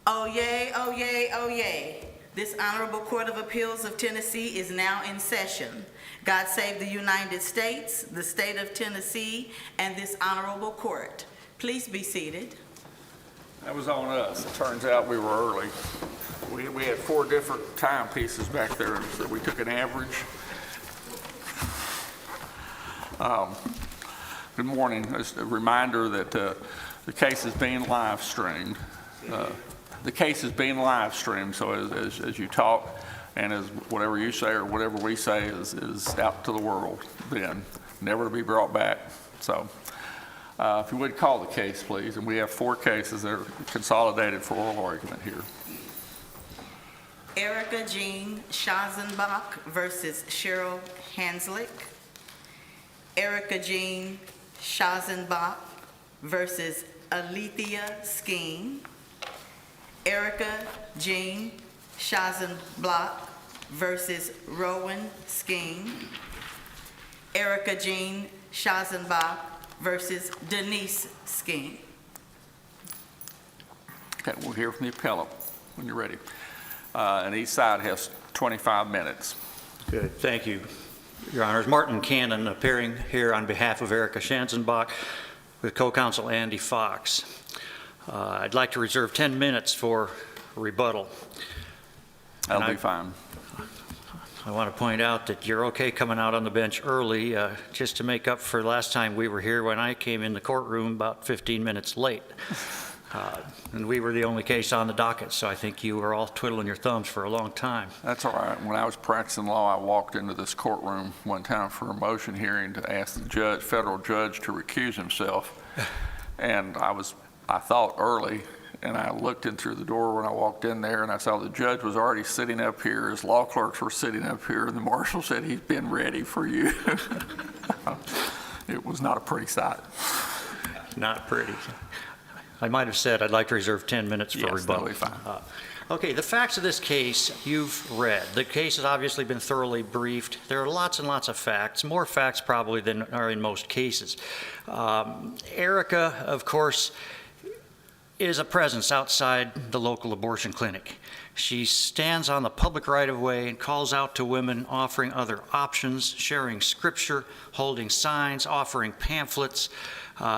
Oh yay, oh yay, oh yay. This Honorable Court of Appeals of Tennessee is now in session. God save the United States, the state of Tennessee, and this honorable court. Please be seated. That was on us. It turns out we were early. We had 4 different timepieces back there, so we took an average. Good morning. Just a reminder that the case is being live streamed. The case is being live streamed, so as you talk and as whatever you say or whatever we say is out to the world then, never to be brought back. So if you would call the case, please. And we have 4 cases that are consolidated for oral argument here. Erika Jean Schanzenbach versus Cheryl Hanzlik. Erika Jean Schanzenbach versus Alethea Skeen. Erika Jean Schanzenbach versus Rowan Skeen. Erika Jean Schanzenbach versus Denise Skeen. Okay, we'll hear from the appellant when you're ready. And each side has 25 minutes. Good, thank you, Your Honors. Martin Cannon appearing here on behalf of Erika Schanzenbach with co-counsel Andy Fox. I'd like to reserve 10 minutes for rebuttal. That'll be fine. I want to point out that you're okay coming out on the bench early just to make up for last time we were here when I came in the courtroom about 15 minutes late. And we were the only case on the docket, so I think you were all twiddling your thumbs for a long time. That's all right. When I was practicing law, I walked into this courtroom one time for a motion hearing to ask the judge, federal judge, to recuse himself. And I thought early, and I looked in through the door when I walked in there, and I saw the judge was already sitting up here. His law clerks were sitting up here, and the marshal said, "He's been ready for you." It was not a pretty sight. Not pretty. I might have said I'd like to reserve 10 minutes for rebuttal. That'll be fine. Okay, the facts of this case you've read. The case has obviously been thoroughly briefed. There are lots and lots of facts, more facts probably than are in most cases. Erika, of course, is a presence outside the local abortion clinic. She stands on the public right-of-way and calls out to women, offering other options, sharing scripture, holding signs, offering pamphlets,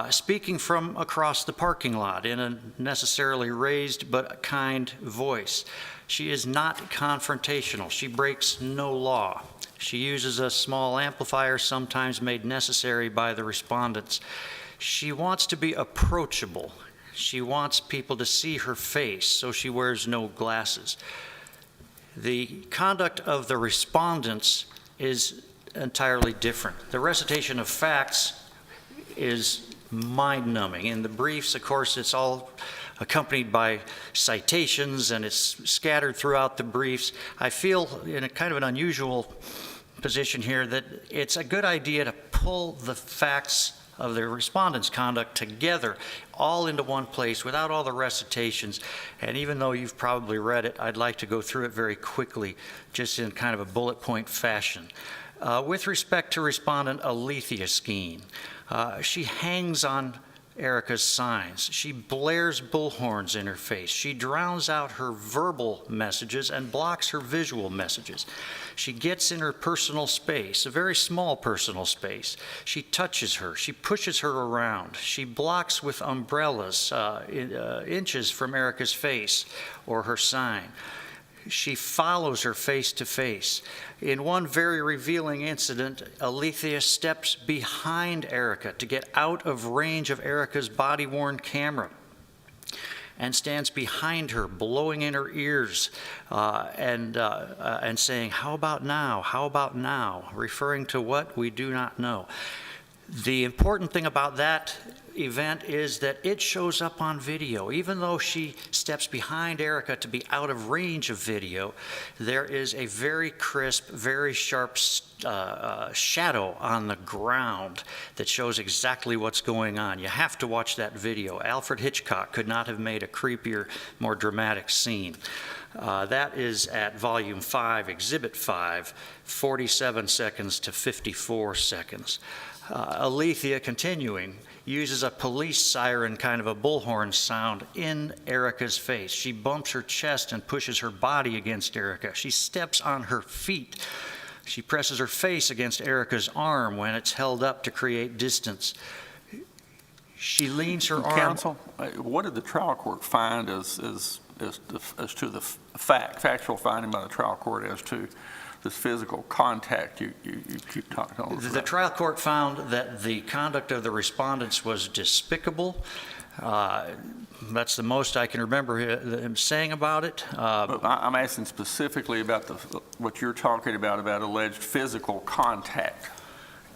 speaking from across the parking lot in a necessarily raised but kind voice. She is not confrontational. She breaks no law. She uses a small amplifier, sometimes made necessary by the respondents. She wants to be approachable. She wants people to see her face, so she wears no glasses. The conduct of the respondents is entirely different. The recitation of facts is mind-numbing. In the briefs, of course, it's all accompanied by citations and it's scattered throughout the briefs. I feel in a kind of an unusual position here that it's a good idea to pull the facts of the respondents' conduct together all into one place without all the recitations. And even though you've probably read it, I'd like to go through it very quickly, just in kind of a bullet point fashion. With respect to respondent Alethea Skeen, she hangs on Erika's signs. She blares bullhorns in her face. She drowns out her verbal messages and blocks her visual messages. She gets in her personal space, a very small personal space. She touches her. She pushes her around. She blocks with umbrellas inches from Erika's face or her sign. She follows her face to face. In one very revealing incident, Alethea steps behind Erika to get out of range of Erika's body-worn camera and stands behind her, blowing in her ears and saying, "How about now? How about now?" referring to what we do not know. The important thing about that event is that it shows up on video. Even though she steps behind Erika to be out of range of video, there is a very crisp, very sharp shadow on the ground that shows exactly what's going on. You have to watch that video. Alfred Hitchcock could not have made a creepier, more dramatic scene. That is at Volume 5, Exhibit 5, 47 seconds to 54 seconds. Alethea, continuing, uses a police siren kind of a bullhorn sound in Erika's face. She bumps her chest and pushes her body against Erika. She steps on her feet. She presses her face against Erika's arm when it's held up to create distance. She leans her arm. Counsel, what did the trial court find as to the factual finding by the trial court as to this physical contact you keep talking about? The trial court found that the conduct of the respondents was despicable. That's the most I can remember him saying about it. But I'm asking specifically about what you're talking about alleged physical contact.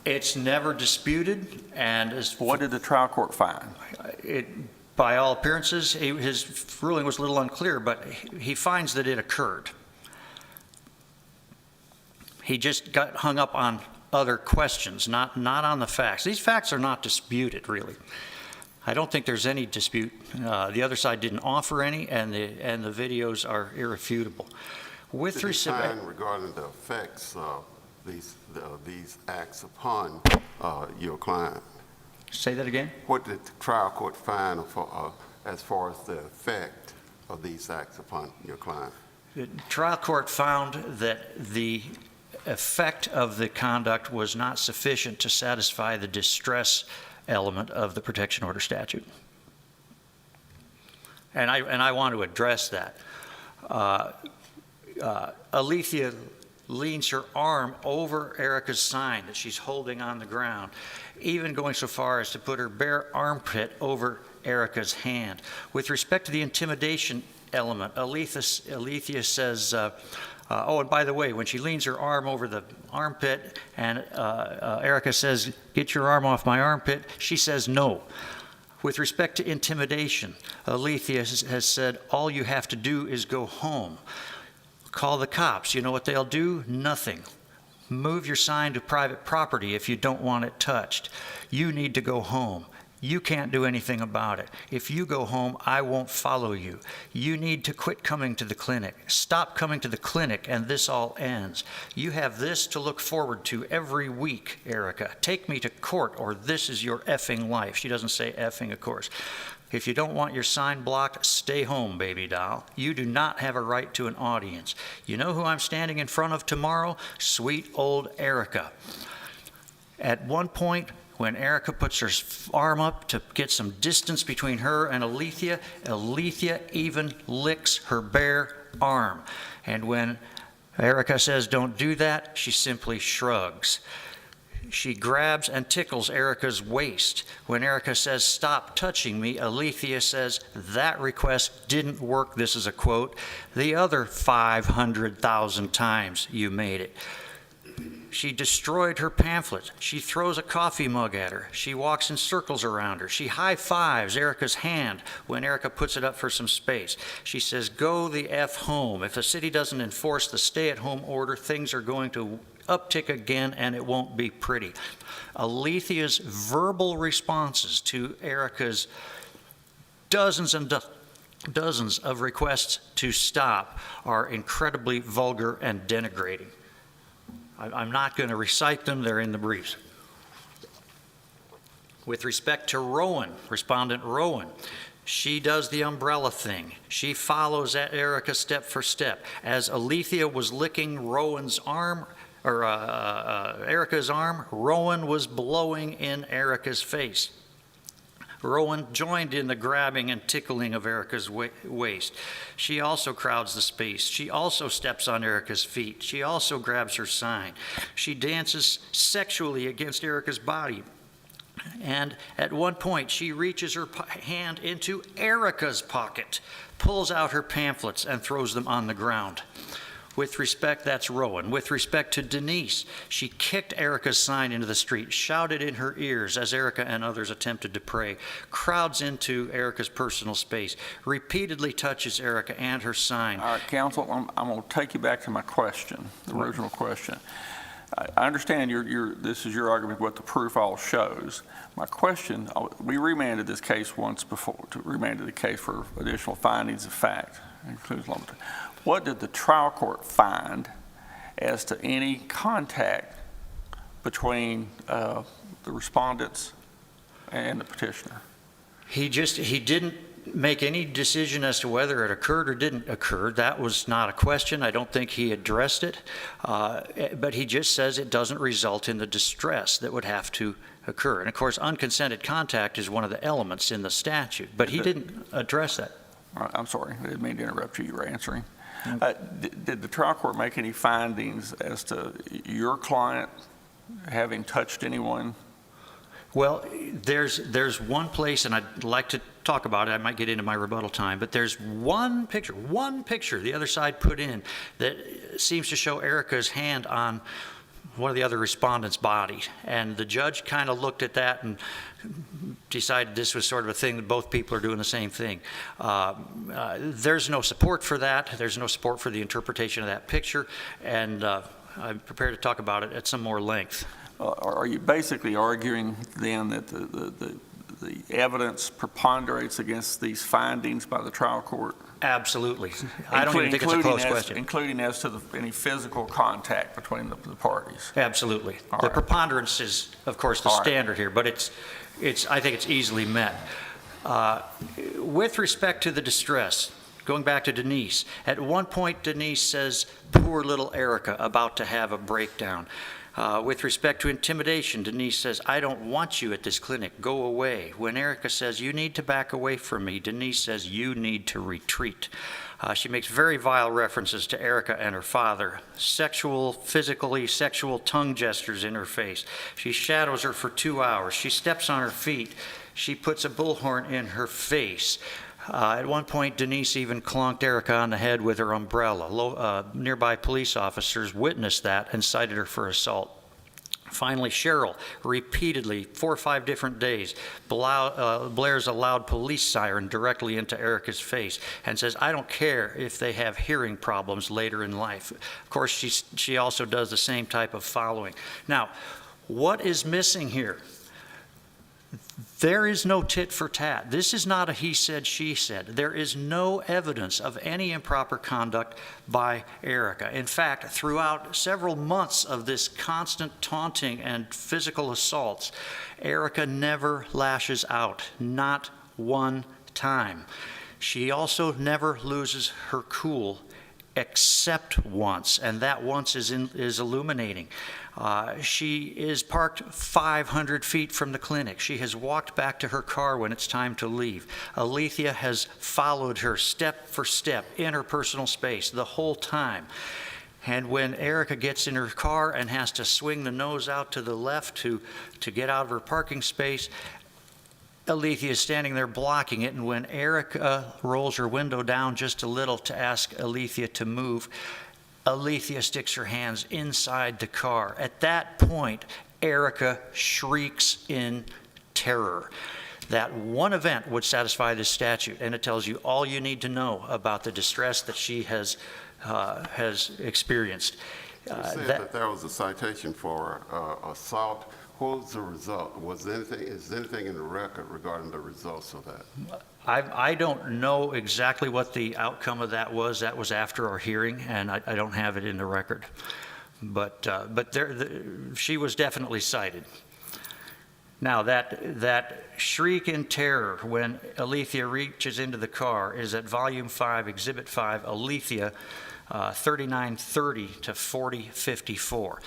It's never disputed, and What did the trial court find? By all appearances, his ruling was a little unclear, but he finds that it occurred. He just got hung up on other questions, not on the facts. These facts are not disputed, really. I don't think there's any dispute. The other side didn't offer any, and the videos are irrefutable. With respect regarding the effects of these acts upon your client. Say that again? What did the trial court find as far as the effect of these acts upon your client? The trial court found that the effect of the conduct was not sufficient to satisfy the distress element of the protection order statute. And I want to address that. Alethea leans her arm over Erika's sign that she's holding on the ground, even going so far as to put her bare armpit over Erika's hand. With respect to the intimidation element, Alethea says, oh, and by the way, when she leans her arm over the armpit and Erika says, "Get your arm off my armpit," she says no. With respect to intimidation, Alethea has said, all you have to do is go home. Call the cops. You know what they'll do? Nothing. Move your sign to private property if you don't want it touched. You need to go home. You can't do anything about it. If you go home, I won't follow you. You need to quit coming to the clinic. Stop coming to the clinic, and this all ends. You have this to look forward to every week, Erika. Take me to court, or this is your effing life. She doesn't say effing, of course. If you don't want your sign blocked, stay home, baby doll. You do not have a right to an audience. You know who I'm standing in front of tomorrow? Sweet old Erika. At one point, when Erika puts her arm up to get some distance between her and Alethea even licks her bare arm. And when Erika says, "Don't do that," she simply shrugs. She grabs and tickles Erika's waist. When Erika says, "Stop touching me," Alethea says, "That request didn't work," this is a quote, "the other 500,000 times you made it." She destroyed her pamphlet. She throws a coffee mug at her. She walks in circles around her. She high-fives Erika's hand when Erika puts it up for some space. She says, "Go the F home. If the city doesn't enforce the stay-at-home order, things are going to uptick again, and it won't be pretty." Alethea's verbal responses to Erika's dozens and dozens of requests to stop are incredibly vulgar and denigrating. I'm not going to recite them. They're in the briefs. With respect to Rowan, Respondent Rowan, she does the umbrella thing. She follows at Erika step for step. As Alethea was licking Rowan's arm, or Erika's arm, Rowan was blowing in Erika's face. Rowan joined in the grabbing and tickling of Erika's waist. She also crowds the space. She also steps on Erika's feet. She also grabs her sign. She dances sexually against Erika's body. And at one point, she reaches her hand into Erika's pocket, pulls out her pamphlets, and throws them on the ground. With respect, that's Rowan. With respect to Denise, she kicked Erika's sign into the street, shouted in her ears as Erika and others attempted to pray, crowds into Erika's personal space, repeatedly touches Erika and her sign. All right, counsel, I'm going to take you back to my question, the original question. I understand this is your argument, what the proof all shows. My question, we remanded this case once before, remanded the case for additional findings of fact. Includes what did the trial court find as to any contact between the respondents and the petitioner? He didn't make any decision as to whether it occurred or didn't occur. That was not a question. I don't think he addressed it. But he just says it doesn't result in the distress that would have to occur. And of course, unconsented contact is one of the elements in the statute, but he didn't address that. I'm sorry, I didn't mean to interrupt you. You were answering. Did the trial court make any findings as to your client having touched anyone? Well, there's one place, and I'd like to talk about it. I might get into my rebuttal time, but there's one picture the other side put in that seems to show Erika's hand on one of the other respondents' body. And the judge kind of looked at that and decided this was sort of a thing that both people are doing the same thing. There's no support for that. There's no support for the interpretation of that picture, and I'm prepared to talk about it at some more length. Are you basically arguing then that the evidence preponderates against these findings by the trial court? Absolutely. I don't even think it's a close question. Including as to any physical contact between the parties? Absolutely. All The right. preponderance is, of course, the All right. standard here, but I think it's easily met. With respect to the distress, going back to Denise, at one point Denise says, "Poor little Erika, about to have a breakdown." With respect to intimidation, Denise says, "I don't want you at this clinic, go away." When Erika says, "You need to back away from me," Denise says, "You need to retreat." She makes very vile references to Erika and her father, physically sexual tongue gestures in her face. She shadows her for 2 hours. She steps on her feet. She puts a bullhorn in her face. At one point, Denise even clunked Erika on the head with her umbrella. Nearby police officers witnessed that and cited her for assault. Finally, Cheryl, repeatedly, 4 or 5 different days, blares a loud police siren directly into Erika's face and says, "I don't care if they have hearing problems later in life." Of course, she also does the same type of following. Now, what is missing here? There is no tit for tat. This is not a he said, she said. There is no evidence of any improper conduct by Erika. In fact, throughout several months of this constant taunting and physical assaults, Erika never lashes out, not one time. She also never loses her cool, except once, and that once is illuminating. She is parked 500 feet from the clinic. She has walked back to her car when it's time to leave. Alethea has followed her step for step in her personal space the whole time. And when Erika gets in her car and has to swing the nose out to the left to get out of her parking space, Alethea is standing there blocking it, and when Erika rolls her window down just a little to ask Alethea to move, Alethea sticks her hands inside the car. At that point, Erika shrieks in terror. That one event would satisfy this statute, and it tells you all you need to know about the distress that she has experienced. You said that there was a citation for assault. What was the result? Is there anything in the record regarding the results of that? I don't know exactly what the outcome of that was. That was after our hearing, and I don't have it in the record. But she was definitely cited. Now, that shriek in terror when Alethea reaches into the car is at Volume 5, Exhibit 5, Alethea 3930 to 4054.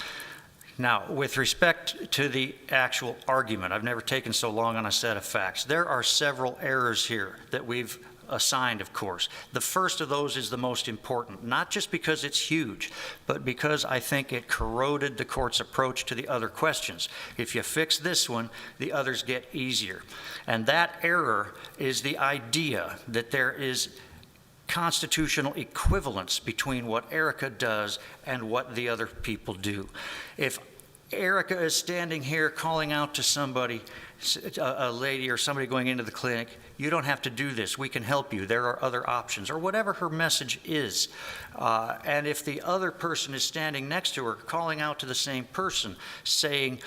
Now, with respect to the actual argument, I've never taken so long on a set of facts. There are several errors here that we've assigned, of course. The first of those is the most important, not just because it's huge, but because I think it corroded the court's approach to the other questions. If you fix this one, the others get easier. And that error is the idea that there is constitutional equivalence between what Erika does and what the other people do. If Erika is standing here calling out to somebody, a lady or somebody going into the clinic, "You don't have to do this, we can help you, there are other options," or whatever her message is. And if the other person is standing next to her calling out to the same person, saying,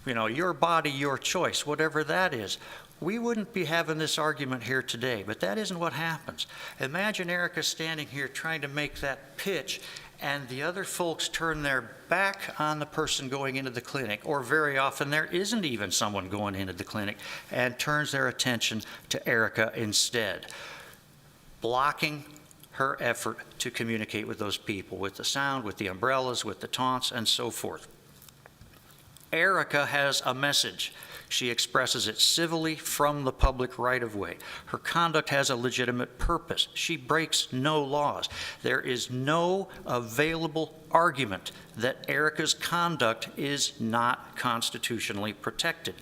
"Your body, your choice," whatever that is, we wouldn't be having this argument here today, but that isn't what happens. Imagine Erika standing here trying to make that pitch, and the other folks turn their back on the person going into the clinic, or very often there isn't even someone going into the clinic, and turns their attention to Erika instead, blocking her effort to communicate with those people, with the sound, with the umbrellas, with the taunts, and so forth. Erika has a message. She expresses it civilly from the public right-of-way. Her conduct has a legitimate purpose. She breaks no laws. There is no available argument that Erika's conduct is not constitutionally protected.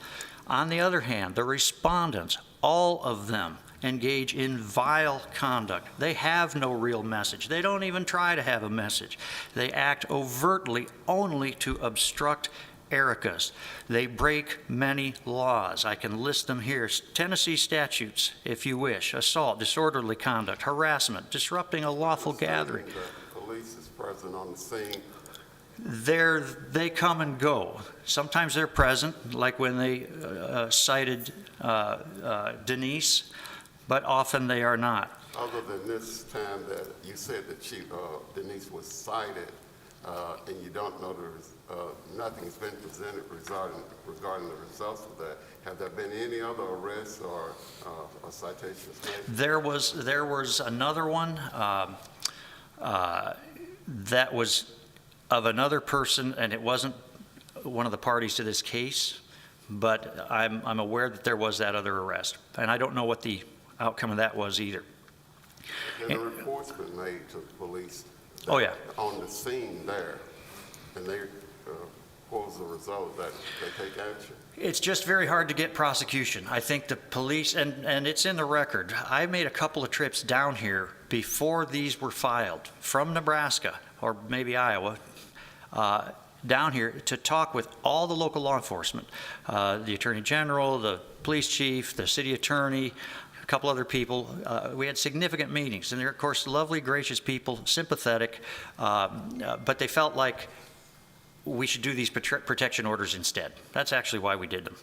On the other hand, the respondents, all of them, engage in vile conduct. They have no real message. They don't even try to have a message. They act overtly only to obstruct Erika's. They break many laws. I can list them here. Tennessee statutes, if you wish: assault, disorderly conduct, harassment, disrupting a lawful gathering. The police is present on the scene. They come and go. Sometimes they're present, like when they cited Denise, but often they are not. Other than this time that you said that Denise was cited, and you don't know nothing's been presented regarding the results of that, have there been any other arrests or citations made? There was another one that was of another person, and it wasn't one of the parties to this case, but I'm aware that there was that other arrest, and I don't know what the outcome of that was either. Have the reports been made to the police? Oh, yeah. On the scene there, and what was the result, that they take action? It's just very hard to get prosecution. I think the police, and it's in the record, I made a couple of trips down here before these were filed from Nebraska, or maybe Iowa, down here to talk with all the local law enforcement, the Attorney General, the police chief, the city attorney, a couple other people. We had significant meetings, and they're, of course, lovely, gracious people, sympathetic, but they felt like we should do these protection orders instead. That's actually why we did them.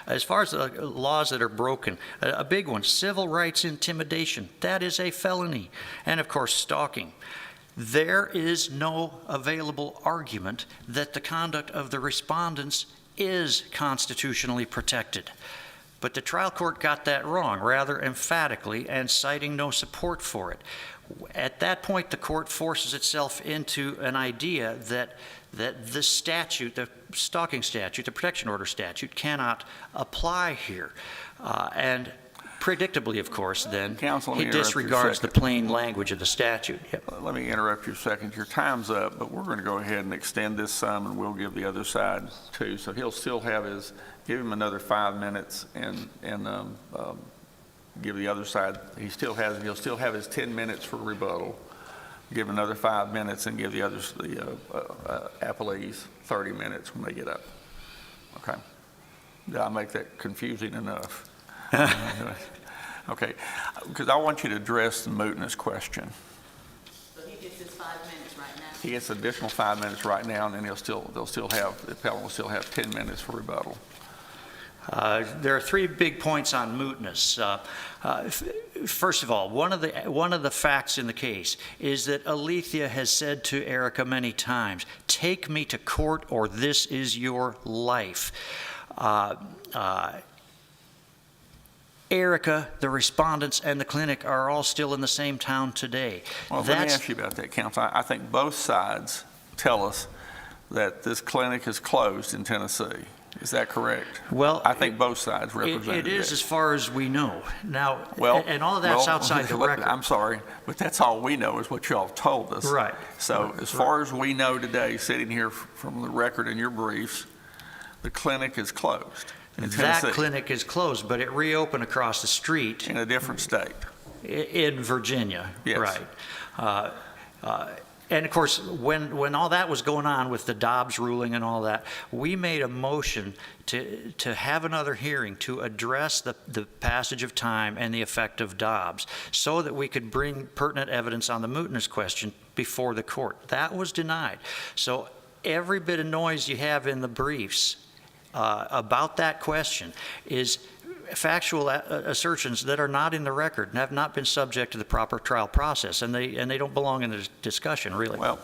As far as the laws that are broken, a big one, civil rights intimidation, that is a felony. And of course, stalking. There is no available argument that the conduct of the respondents is constitutionally protected. But the trial court got that wrong rather emphatically and citing no support for it. At that point, the court forces itself into an idea that the statute, the stalking statute, the protection order statute, cannot apply here. And predictably, of course, then, Counsel, he disregards the plain language of the statute. Yep. Let me interrupt you a second. Your time's up, but we're going to go ahead and extend this some, and we'll give the other side too. So he'll still have give him another 5 minutes, and give the other side. He'll still have his 10 minutes for rebuttal. Give another 5 minutes, and give the others, the appellees, 30 minutes when they get up. Okay. Did I make that confusing enough? Okay, because I want you to address the mootness question. So he gets his 5 minutes right now. He gets an additional 5 minutes right now, and then the appellant will still have 10 minutes for rebuttal. There are three big points on mootness. First of all, one of the facts in the case is that Alethea has said to Erika many times, "Take me to court or this is your life." Erika, the respondents, and the clinic are all still in the same town today. Well, let me ask you about that, counsel. I think both sides tell us that this clinic is closed in Tennessee. Is that correct? Well, I think both sides represent it is, as far as we know. Now, and all of that's outside the record. I'm sorry, but that's all we know is what y'all have told us. Right. So as far as we know today, sitting here from the record in your briefs, the clinic is closed in Tennessee. That clinic is closed, but it reopened across the street. In a different state. In Virginia. Yes. Right. And of course, when all that was going on with the Dobbs ruling and all that, we made a motion to have another hearing to address the passage of time and the effect of Dobbs so that we could bring pertinent evidence on the mootness question before the court. That was denied. So every bit of noise you have in the briefs about that question is factual assertions that are not in the record and have not been subject to the proper trial process, and they don't belong in the discussion, really. Well,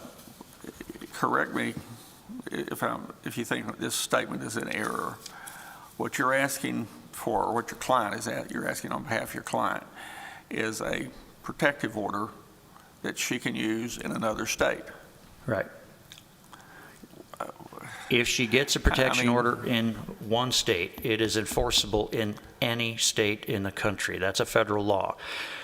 correct me if you think this statement is in error. What you're asking for, or what your client is you're asking on behalf of your client, is a protective order that she can use in another state. Right. If she gets a protection order in one state, it is enforceable in any state in the country. That's a federal law.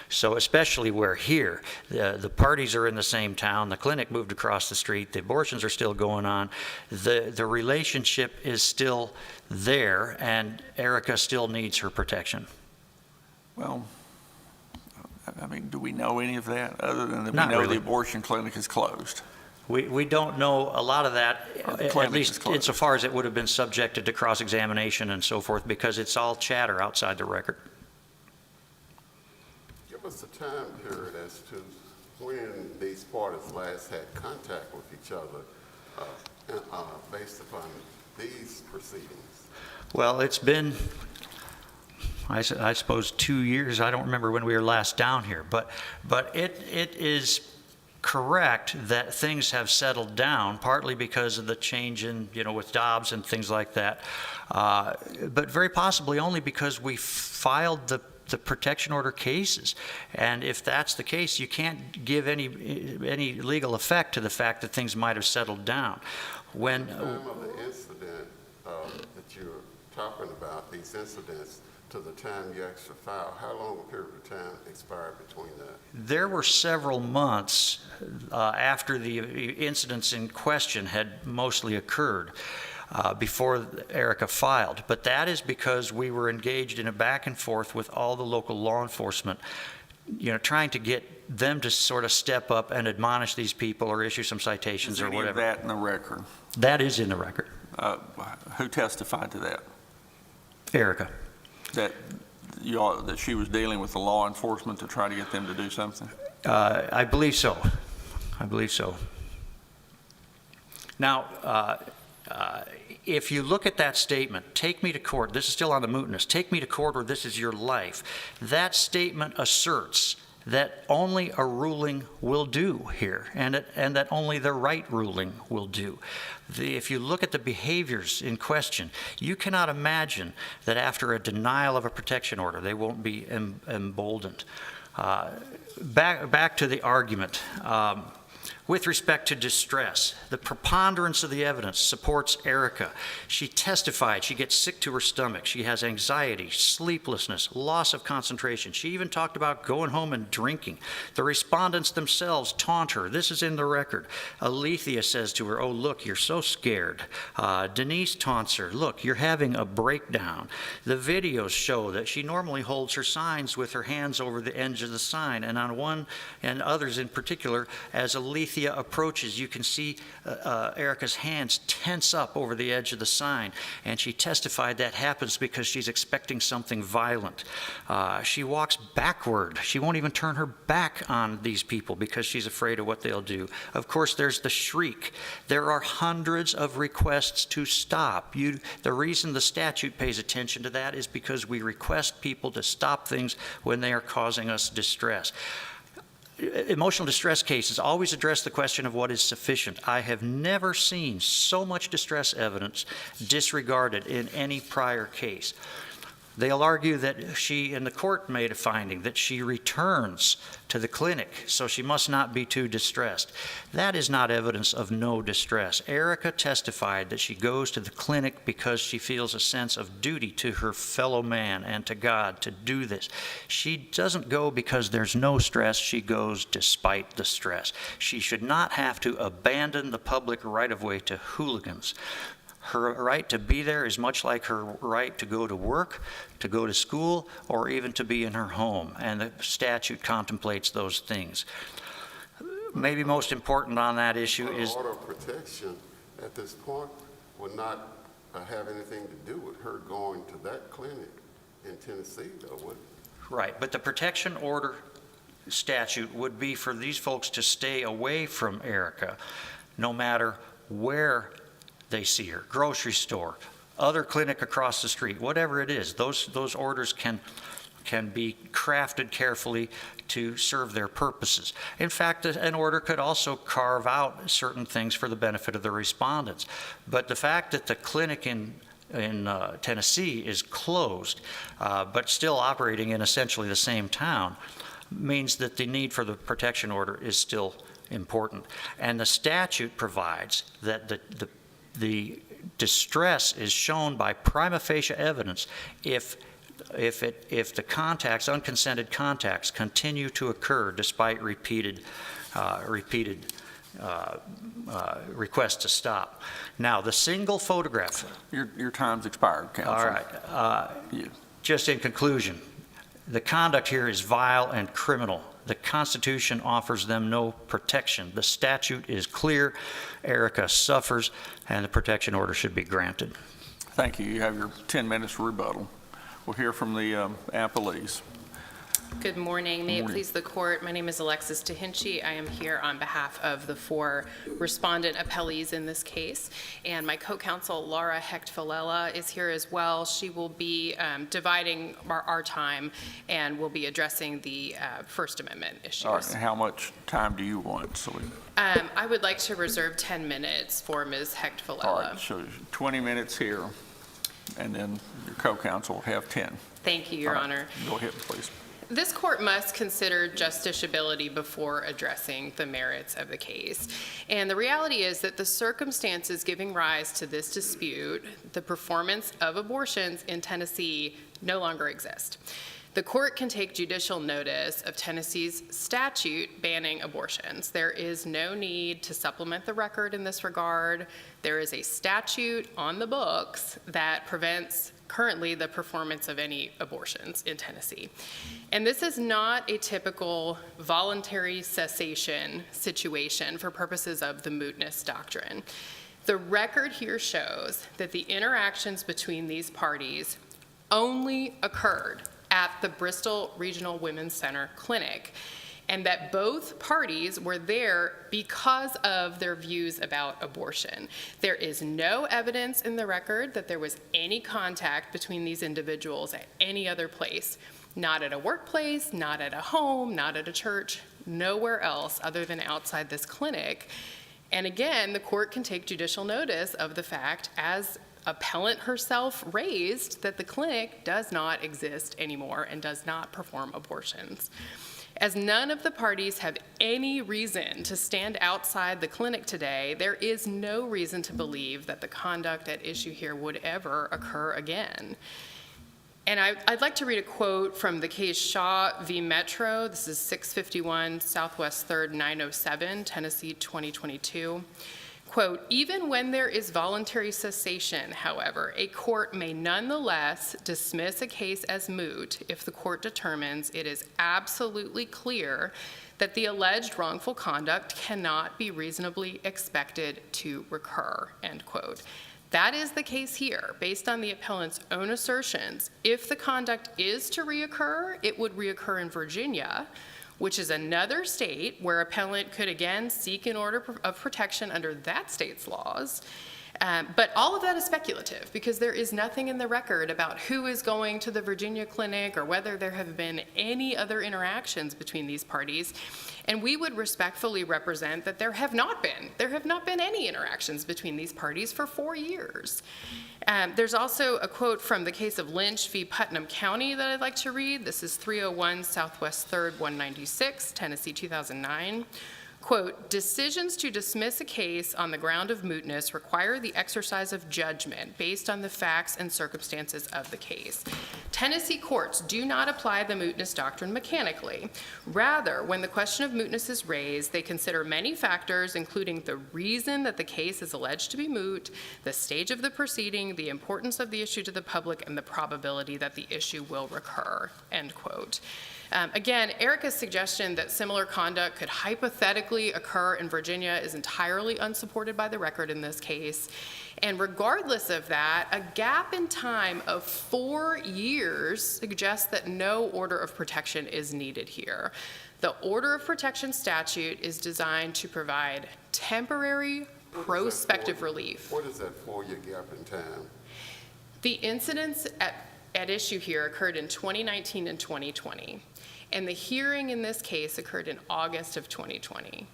So especially where here, the parties are in the same town, the clinic moved across the street, the abortions are still going on, the relationship is still there, and Erika still needs her protection. Well, I mean, do we know any of that, other than that we Not know really. the abortion clinic is closed? We don't know a lot of that, The at clinic is least closed. insofar as it would have been subjected to cross-examination and so forth, because it's all chatter outside the record. Give us a time period as to when these parties last had contact with each other based upon these proceedings. Well, it's been, I suppose, 2 years. I don't remember when we were last down here, but it is correct that things have settled down, partly because of the change in, with Dobbs and things like that, but very possibly only because we filed the protection order cases. And if that's the case, you can't give any legal effect to the fact that things might have settled down. When At the time of the incident that you're talking about, these incidents, to the time you actually filed, how long a period of time expired between that? there were several months after the incidents in question had mostly occurred before Erika filed. But that is because we were engaged in a back and forth with all the local law enforcement, trying to get them to sort of step up and admonish these people or issue some citations or Is any whatever. of that in the record? That is in the record. Who testified to that? Erika. That she was dealing with the law enforcement to try to get them to do something? I believe so. I believe so. Now, if you look at that statement, take me to court, this is still on the mootness, take me to court or this is your life, that statement asserts that only a ruling will do here, and that only the right ruling will do. If you look at the behaviors in question, you cannot imagine that after a denial of a protection order, they won't be emboldened. Back to the argument. With respect to distress, the preponderance of the evidence supports Erika. She testified she gets sick to her stomach. She has anxiety, sleeplessness, loss of concentration. She even talked about going home and drinking. The respondents themselves taunt her. This is in the record. Alethea says to her, "Oh, look, you're so scared." Denise taunts her, "Look, you're having a breakdown." The videos show that she normally holds her signs with her hands over the edge of the sign, and on one and others in particular, as Alethea approaches, you can see Erika's hands tense up over the edge of the sign, and she testified that happens because she's expecting something violent. She walks backward. She won't even turn her back on these people because she's afraid of what they'll do. Of course, there's the shriek. There are hundreds of requests to stop. The reason the statute pays attention to that is because we request people to stop things when they are causing us distress. Emotional distress cases always address the question of what is sufficient. I have never seen so much distress evidence disregarded in any prior case. They'll argue that she, in the court, made a finding that she returns to the clinic, so she must not be too distressed. That is not evidence of no distress. Erika testified that she goes to the clinic because she feels a sense of duty to her fellow man and to God to do this. She doesn't go because there's no stress. She goes despite the stress. She should not have to abandon the public right-of-way to hooligans. Her right to be there is much like her right to go to work, to go to school, or even to be in her home, and the statute contemplates those things. Maybe most important on that issue is... Order of protection at this point would not have anything to do with her going to that clinic in Tennessee, though, would it? Right, but the protection order statute would be for these folks to stay away from Erika, no matter where they see her, grocery store, other clinic across the street, whatever it is, those orders can be crafted carefully to serve their purposes. In fact, an order could also carve out certain things for the benefit of the respondents. But the fact that the clinic in Tennessee is closed, but still operating in essentially the same town, means that the need for the protection order is still important. And the statute provides that the distress is shown by prima facie evidence if the contacts, unconsented contacts, continue to occur despite repeated requests to stop. Now, the single photograph. Your time's expired, counsel. All right. Just in conclusion, the conduct here is vile and criminal. The Constitution offers them no protection. The statute is clear. Erika suffers, and the protection order should be granted. Thank you. You have your 10 minutes for rebuttal. We'll hear from the appellees. Good morning. May it please the court, my name is Alexis Tahinchi. I am here on behalf of the 4 respondent appellees in this case, and my co-counsel Laura Hecht-Villela is here as well. She will be dividing our time and will be addressing the First Amendment issues. All right. And how much time do you want? I would like to reserve 10 minutes for Ms. Hecht-Villela. All right. So 20 minutes here, and then your co-counsel will have 10. Thank you, Your Honor. Go ahead, please. This court must consider justiciability before addressing the merits of the case. And the reality is that the circumstances giving rise to this dispute, the performance of abortions in Tennessee, no longer exist. The court can take judicial notice of Tennessee's statute banning abortions. There is no need to supplement the record in this regard. There is a statute on the books that prevents currently the performance of any abortions in Tennessee. And this is not a typical voluntary cessation situation for purposes of the mootness doctrine. The record here shows that the interactions between these parties only occurred at the Bristol Regional Women's Center Clinic, and that both parties were there because of their views about abortion. There is no evidence in the record that there was any contact between these individuals at any other place, not at a workplace, not at a home, not at a church, nowhere else other than outside this clinic. And again, the court can take judicial notice of the fact, as appellant herself raised, that the clinic does not exist anymore and does not perform abortions. As none of the parties have any reason to stand outside the clinic today, there is no reason to believe that the conduct at issue here would ever occur again. And I'd like to read a quote from the case Shaw v. Metro. This is 651 Southwest 3rd 907, Tennessee 2022. Quote, even when there is voluntary cessation, however, a court may nonetheless dismiss a case as moot if the court determines it is absolutely clear that the alleged wrongful conduct cannot be reasonably expected to recur, end quote. That is the case here. Based on the appellant's own assertions, if the conduct is to reoccur, it would reoccur in Virginia, which is another state where appellant could again seek an order of protection under that state's laws. But all of that is speculative because there is nothing in the record about who is going to the Virginia clinic or whether there have been any other interactions between these parties. And we would respectfully represent that there have not been any interactions between these parties for 4 years. There's also a quote from the case of Lynch v. Putnam County that I'd like to read. This is 301 Southwest 3rd 196, Tennessee 2009. Quote, decisions to dismiss a case on the ground of mootness require the exercise of judgment based on the facts and circumstances of the case. Tennessee courts do not apply the mootness doctrine mechanically. Rather, when the question of mootness is raised, they consider many factors, including the reason that the case is alleged to be moot, the stage of the proceeding, the importance of the issue to the public, and the probability that the issue will recur, end quote. Again, Erika's suggestion that similar conduct could hypothetically occur in Virginia is entirely unsupported by the record in this case. And regardless of that, a gap in time of 4 years suggests that no order of protection is needed here. The order of protection statute is designed to provide temporary prospective relief. What is that 4-year gap in time? The incidents at issue here occurred in 2019 and 2020, and the hearing in this case occurred in August of 2020.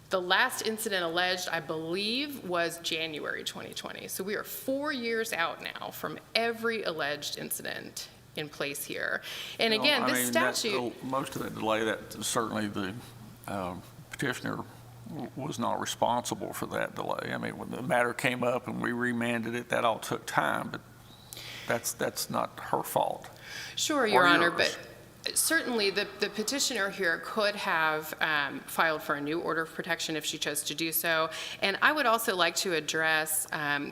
The last incident alleged, I believe, was January 2020. So we are 4 years out now from every alleged incident in place here. And again, Well, I this mean, statute... most of that delay, that certainly the petitioner was not responsible for that delay. I mean, when the matter came up and we remanded it, that all took time, but that's not her fault. Sure, Your Or Honor, yours. but certainly the petitioner here could have filed for a new order of protection if she chose to do so. And I would also like to address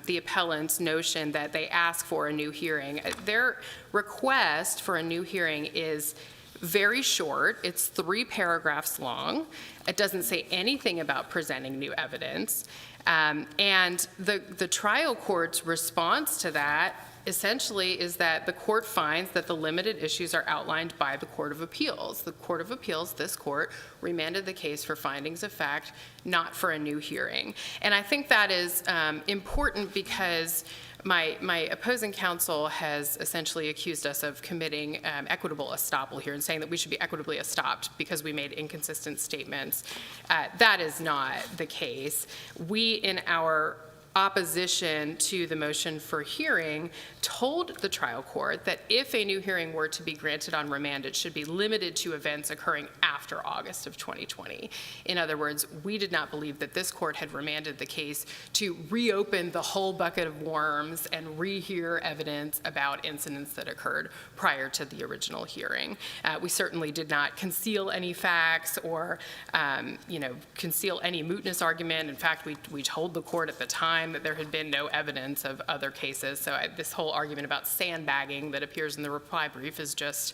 the appellant's notion that they ask for a new hearing. Their request for a new hearing is very short. It's 3 paragraphs long. It doesn't say anything about presenting new evidence. And the trial court's response to that essentially is that the court finds that the limited issues are outlined by the Court of Appeals. The Court of Appeals, this court, remanded the case for findings of fact, not for a new hearing. And I think that is important because my opposing counsel has essentially accused us of committing equitable estoppel here and saying that we should be equitably estopped because we made inconsistent statements. That is not the case. We, in our opposition to the motion for hearing, told the trial court that if a new hearing were to be granted on remand, it should be limited to events occurring after August of 2020. In other words, we did not believe that this court had remanded the case to reopen the whole bucket of worms and rehear evidence about incidents that occurred prior to the original hearing. We certainly did not conceal any facts or, conceal any mootness argument. In fact, we told the court at the time that there had been no evidence of other cases. So this whole argument about sandbagging that appears in the reply brief is just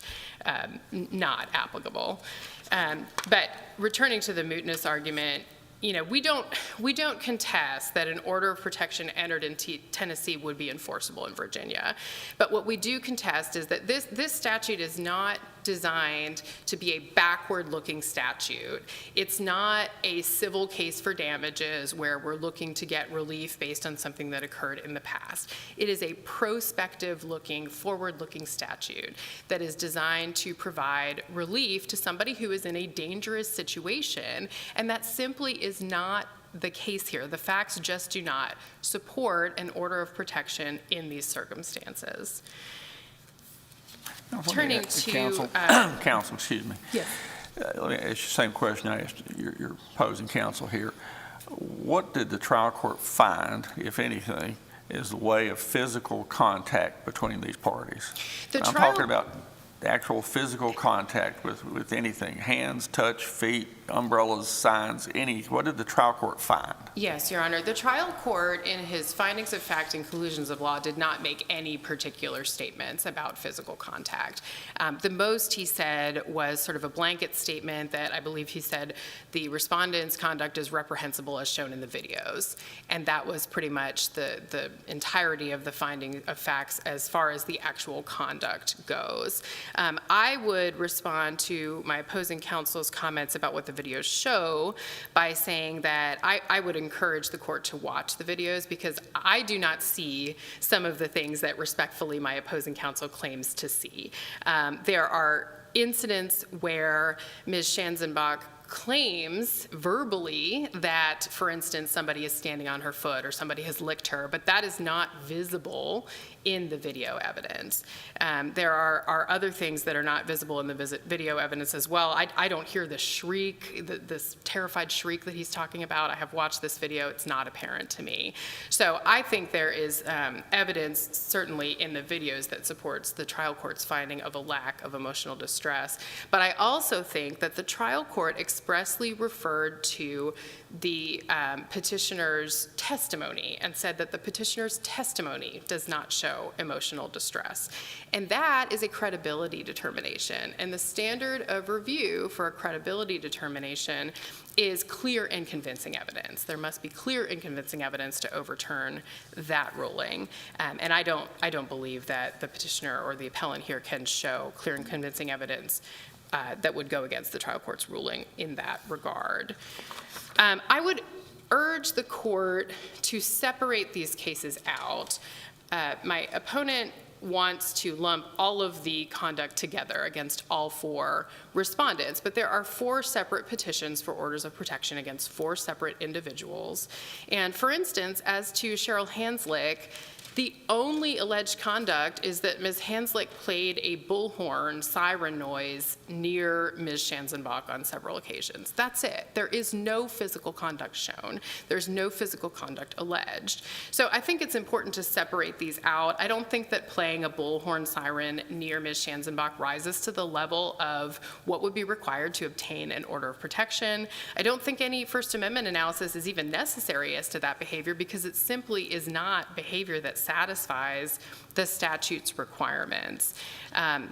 not applicable. But returning to the mootness argument, we don't contest that an order of protection entered in Tennessee would be enforceable in Virginia. But what we do contest is that this statute is not designed to be a backward-looking statute. It's not a civil case for damages where we're looking to get relief based on something that occurred in the past. It is a prospective-looking, forward-looking statute that is designed to provide relief to somebody who is in a dangerous situation, and that simply is not the case here. The facts just do not support an order of protection in these circumstances. Turning to counsel, excuse me. Yes. Let me ask you the same question I asked your opposing counsel here. What did the trial court find, if anything, is the way of physical contact between these parties? I'm talking about the actual physical contact with anything, hands, touch, feet, umbrellas, signs, what did the trial court find? Yes, Your Honor. The trial court, in his findings of fact and conclusions of law, did not make any particular statements about physical contact. The most he said was sort of a blanket statement that I believe he said the respondent's conduct is reprehensible as shown in the videos. And that was pretty much the entirety of the finding of facts as far as the actual conduct goes. I would respond to my opposing counsel's comments about what the videos show by saying that I would encourage the court to watch the videos because I do not see some of the things that respectfully my opposing counsel claims to see. There are incidents where Ms. Schanzenbach claims verbally that, for instance, somebody is standing on her foot or somebody has licked her, but that is not visible in the video evidence. There are other things that are not visible in the video evidence as well. I don't hear the shriek, this terrified shriek that he's talking about. I have watched this video. It's not apparent to me. So I think there is evidence, certainly in the videos, that supports the trial court's finding of a lack of emotional distress. But I also think that the trial court expressly referred to the petitioner's testimony and said that the petitioner's testimony does not show emotional distress. And that is a credibility determination. And the standard of review for a credibility determination is clear and convincing evidence. There must be clear and convincing evidence to overturn that ruling. And I don't believe that the petitioner or the appellant here can show clear and convincing evidence that would go against the trial court's ruling in that regard. I would urge the court to separate these cases out. my opponent wants to lump all of the conduct together against all 4 respondents, but there are 4 separate petitions for orders of protection against 4 separate individuals. And for instance, as to Cheryl Hanzlik, the only alleged conduct is that Ms. Hanzlik played a bullhorn siren noise near Ms. Schanzenbach on several occasions. That's it. There is no physical conduct shown. There's no physical conduct alleged. So I think it's important to separate these out. I don't think that playing a bullhorn siren near Ms. Schanzenbach rises to the level of what would be required to obtain an order of protection. I don't think any First Amendment analysis is even necessary as to that behavior because it simply is not behavior that satisfies the statute's requirements.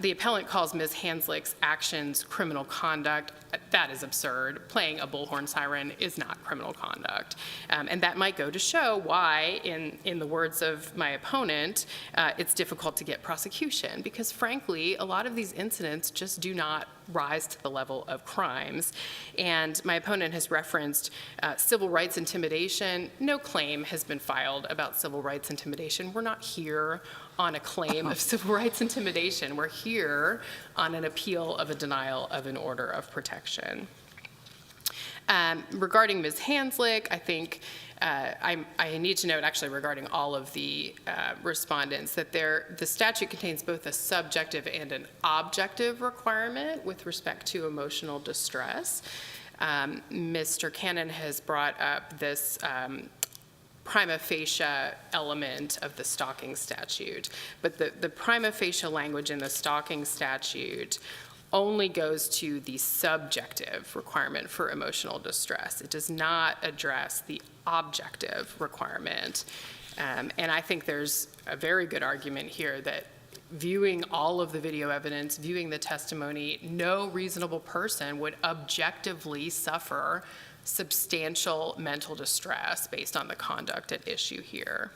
The appellant calls Ms. Hanzlik's actions criminal conduct. That is absurd. Playing a bullhorn siren is not criminal conduct. And that might go to show why, in the words of my opponent, it's difficult to get prosecution because frankly, a lot of these incidents just do not rise to the level of crimes. And my opponent has referenced civil rights intimidation. No claim has been filed about civil rights intimidation. We're not here on a claim of civil rights intimidation. We're here on an appeal of a denial of an order of protection. Regarding Ms. Hanzlik, I think I need to note actually regarding all of the respondents that the statute contains both a subjective and an objective requirement with respect to emotional distress. Mr. Cannon has brought up this prima facie element of the stalking statute, but the prima facie language in the stalking statute only goes to the subjective requirement for emotional distress. It does not address the objective requirement. And I think there's a very good argument here that viewing all of the video evidence, viewing the testimony, no reasonable person would objectively suffer substantial mental distress based on the conduct at issue here.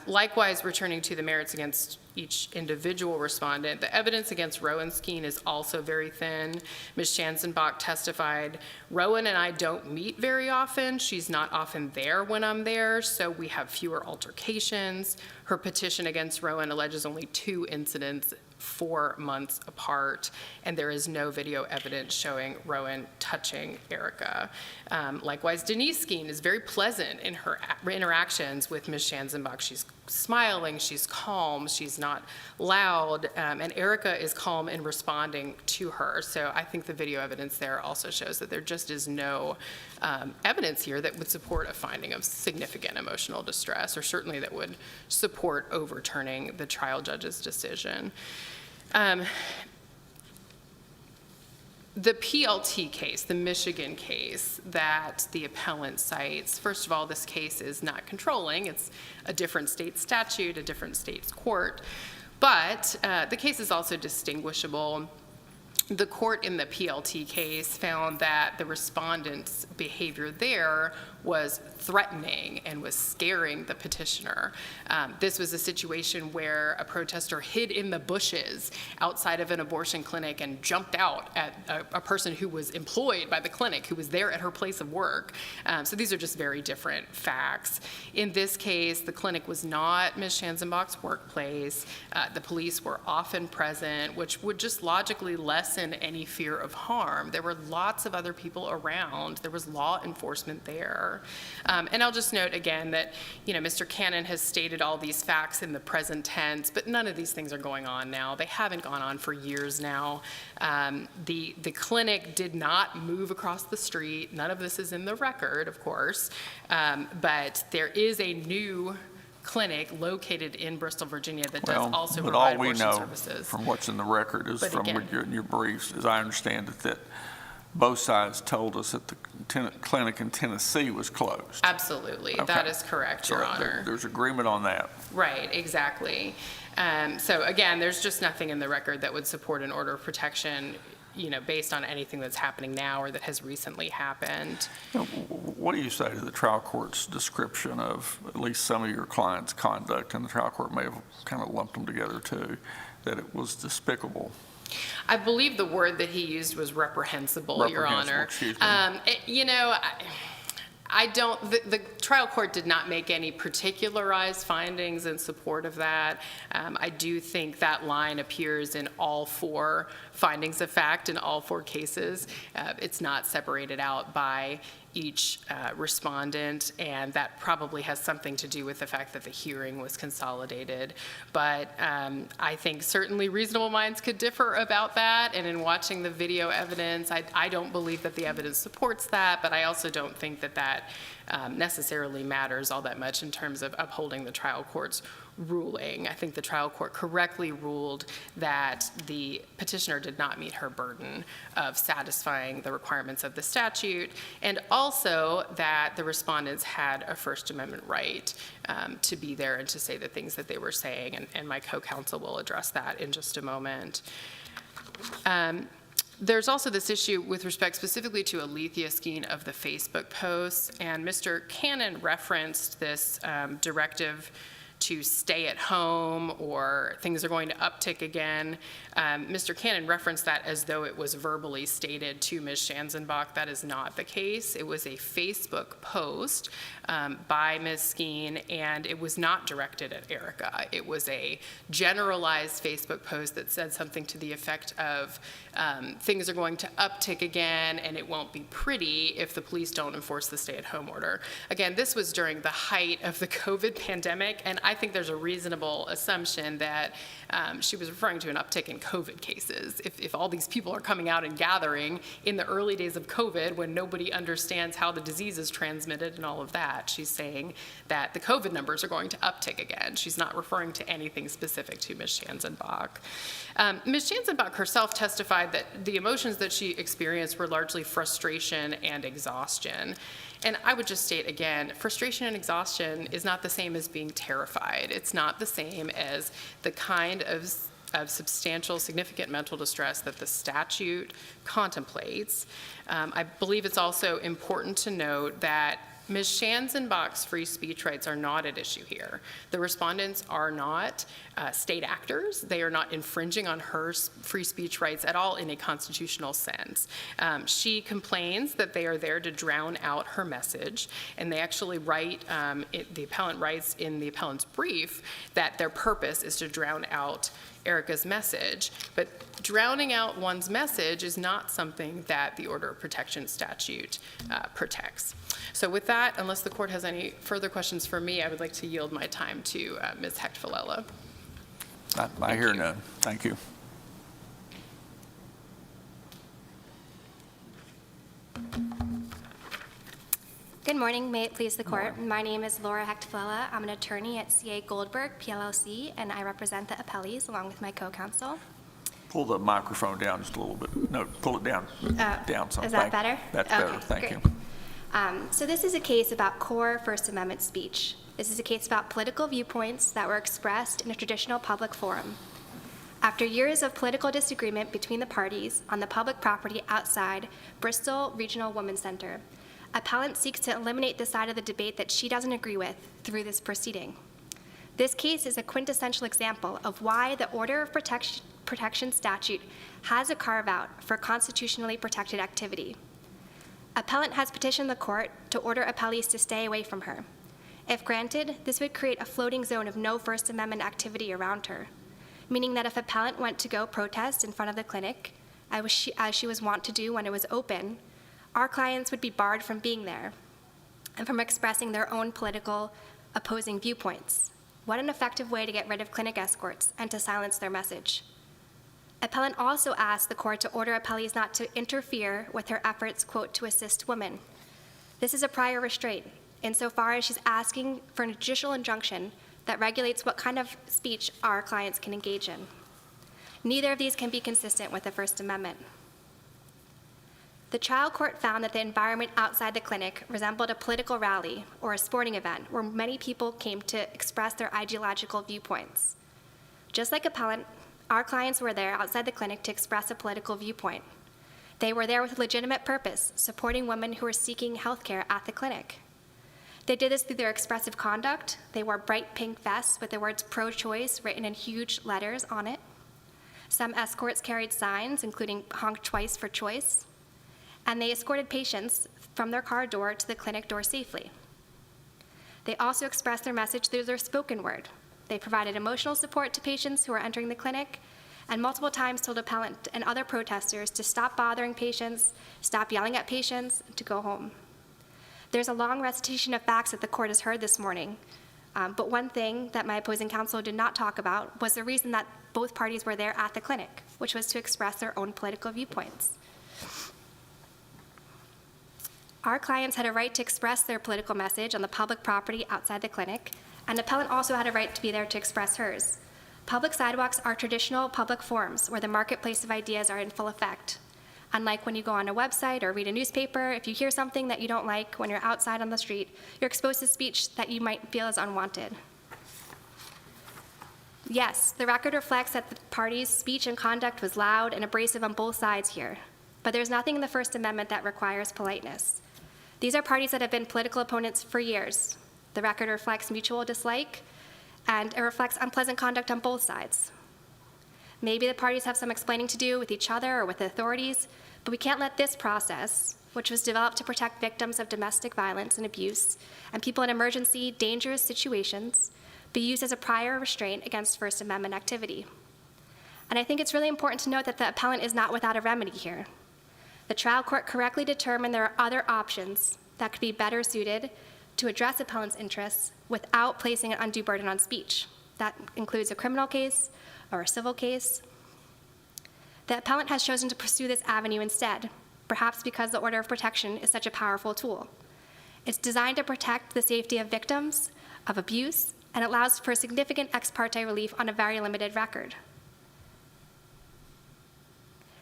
Likewise, returning to the merits against each individual respondent, the evidence against Rowan Skeen is also very thin. Ms. Schanzenbach testified, Rowan and I don't meet very often. She's not often there when I'm there, so we have fewer altercations. Her petition against Rowan alleges only 2 incidents 4 months apart, and there is no video evidence showing Rowan touching Erika. Likewise, Denise Skeen is very pleasant in her interactions with Ms. Schanzenbach. She's smiling, she's calm, she's not loud, and Erika is calm in responding to her. So I think the video evidence there also shows that there just is no evidence here that would support a finding of significant emotional distress, or certainly that would support overturning the trial judge's decision. The PLT case, the Michigan case that the appellant cites, first of all, this case is not controlling. It's a different state statute, a different state's court, but the case is also distinguishable. The court in the PLT case found that the respondent's behavior there was threatening and was scaring the petitioner. This was a situation where a protester hid in the bushes outside of an abortion clinic and jumped out at a person who was employed by the clinic, who was there at her place of work. So these are just very different facts. In this case, the clinic was not Ms. Schanzenbach's workplace. The police were often present, which would just logically lessen any fear of harm. There were lots of other people around. There was law enforcement there. And I'll just note again that, Mr. Cannon has stated all these facts in the present tense, but none of these things are going on now. They haven't gone on for years now. The clinic did not move across the street. None of this is in the record, of course, but there is a new clinic located in Bristol, Virginia that does also provide abortion services. But all we know from what's in the record is from your briefs, as I understand it, that both sides told us that the clinic in Tennessee was closed. Absolutely. Okay. That is correct, Your Honor. There's agreement on that. Right, exactly. So again, there's just nothing in the record that would support an order of protection, based on anything that's happening now or that has recently happened. What do you say to the trial court's description of at least some of your clients' conduct, and the trial court may have kind of lumped them together too, that it was despicable? I believe the word that he used was reprehensible, Your Honor. Excuse me. the trial court did not make any particularized findings in support of that. I do think that line appears in all 4 findings of fact in all 4 cases. It's not separated out by each respondent, and that probably has something to do with the fact that the hearing was consolidated. But I think certainly reasonable minds could differ about that, and in watching the video evidence, I don't believe that the evidence supports that, but I also don't think that that necessarily matters all that much in terms of upholding the trial court's ruling. I think the trial court correctly ruled that the petitioner did not meet her burden of satisfying the requirements of the statute, and also that the respondents had a First Amendment right to be there and to say the things that they were saying, and my co-counsel will address that in just a moment. There's also this issue with respect specifically to Alethea Skeen of the Facebook posts, and Mr. Cannon referenced this directive to stay at home or things are going to uptick again. Mr. Cannon referenced that as though it was verbally stated to Ms. Schanzenbach. That is not the case. It was a Facebook post by Ms. Skeen, and it was not directed at Erika. It was a generalized Facebook post that said something to the effect of things are going to uptick again and it won't be pretty if the police don't enforce the stay-at-home order. Again, this was during the height of the COVID pandemic, and I think there's a reasonable assumption that she was referring to an uptick in COVID cases. If all these people are coming out and gathering in the early days of COVID when nobody understands how the disease is transmitted and all of that, she's saying that the COVID numbers are going to uptick again. She's not referring to anything specific to Ms. Schanzenbach. Ms. Schanzenbach herself testified that the emotions that she experienced were largely frustration and exhaustion. And I would just state again, frustration and exhaustion is not the same as being terrified. It's not the same as the kind of substantial, significant mental distress that the statute contemplates. I believe it's also important to note that Ms. Schanzenbach's free speech rights are not at issue here. The respondents are not state actors. They are not infringing on her free speech rights at all in a constitutional sense. She complains that they are there to drown out her message, and they actually write, the appellant writes in the appellant's brief that their purpose is to drown out Erika's message, but drowning out one's message is not something that the Order of Protection statute protects. So with that, unless the court has any further questions for me, I would like to yield my time to Ms. Hecht-Villella. I hear none. Thank you. Good morning. May it please the court. My name is Laura Hecht-Villella. I'm an attorney at C.A. Goldberg, PLLC, and I represent the appellees along with my co-counsel. Pull the microphone down just a little bit. No, pull it down. Down some. Is that better? That's better. Okay, Thank great. you. So this is a case about core First Amendment speech. This is a case about political viewpoints that were expressed in a traditional public forum. After years of political disagreement between the parties on the public property outside Bristol Regional Women's Center, appellant seeks to eliminate the side of the debate that she doesn't agree with through this proceeding. This case is a quintessential example of why the Order of Protection statute has a carve-out for constitutionally protected activity. Appellant has petitioned the court to order appellees to stay away from her. If granted, this would create a floating zone of no First Amendment activity around her, meaning that if appellant went to go protest in front of the clinic, as she was wont to do when it was open, our clients would be barred from being there and from expressing their own political opposing viewpoints. What an effective way to get rid of clinic escorts and to silence their message. Appellant also asked the court to order appellees not to interfere with her efforts, quote, to assist women. This is a prior restraint, insofar as she's asking for a judicial injunction that regulates what kind of speech our clients can engage in. Neither of these can be consistent with the First Amendment. The trial court found that the environment outside the clinic resembled a political rally or a sporting event where many people came to express their ideological viewpoints. Just like appellant, our clients were there outside the clinic to express a political viewpoint. They were there with a legitimate purpose, supporting women who were seeking health care at the clinic. They did this through their expressive conduct. They wore bright pink vests with the words pro-choice written in huge letters on it. Some escorts carried signs, including honk twice for choice. And they escorted patients from their car door to the clinic door safely. They also expressed their message through their spoken word. They provided emotional support to patients who were entering the clinic, and multiple times told appellant and other protesters to stop bothering patients, stop yelling at patients, and to go home. There's a long recitation of facts that the court has heard this morning, but one thing that my opposing counsel did not talk about was the reason that both parties were there at the clinic, which was to express their own political viewpoints. Our clients had a right to express their political message on the public property outside the clinic, and the appellant also had a right to be there to express hers. Public sidewalks are traditional public forums where the marketplace of ideas are in full effect. Unlike when you go on a website or read a newspaper, if you hear something that you don't like when you're outside on the street, you're exposed to speech that you might feel is unwanted. Yes, the record reflects that the parties' speech and conduct was loud and abrasive on both sides here, but there's nothing in the First Amendment that requires politeness. These are parties that have been political opponents for years. The record reflects mutual dislike, and it reflects unpleasant conduct on both sides. Maybe the parties have some explaining to do with each other or with the authorities, but we can't let this process, which was developed to protect victims of domestic violence and abuse and people in emergency, dangerous situations, be used as a prior restraint against First Amendment activity. And I think it's really important to note that the appellant is not without a remedy here. The trial court correctly determined there are other options that could be better suited to address appellant's interests without placing an undue burden on speech. That includes a criminal case or a civil case. The appellant has chosen to pursue this avenue instead, perhaps because the order of protection is such a powerful tool. It's designed to protect the safety of victims of abuse and allows for significant ex parte relief on a very limited record.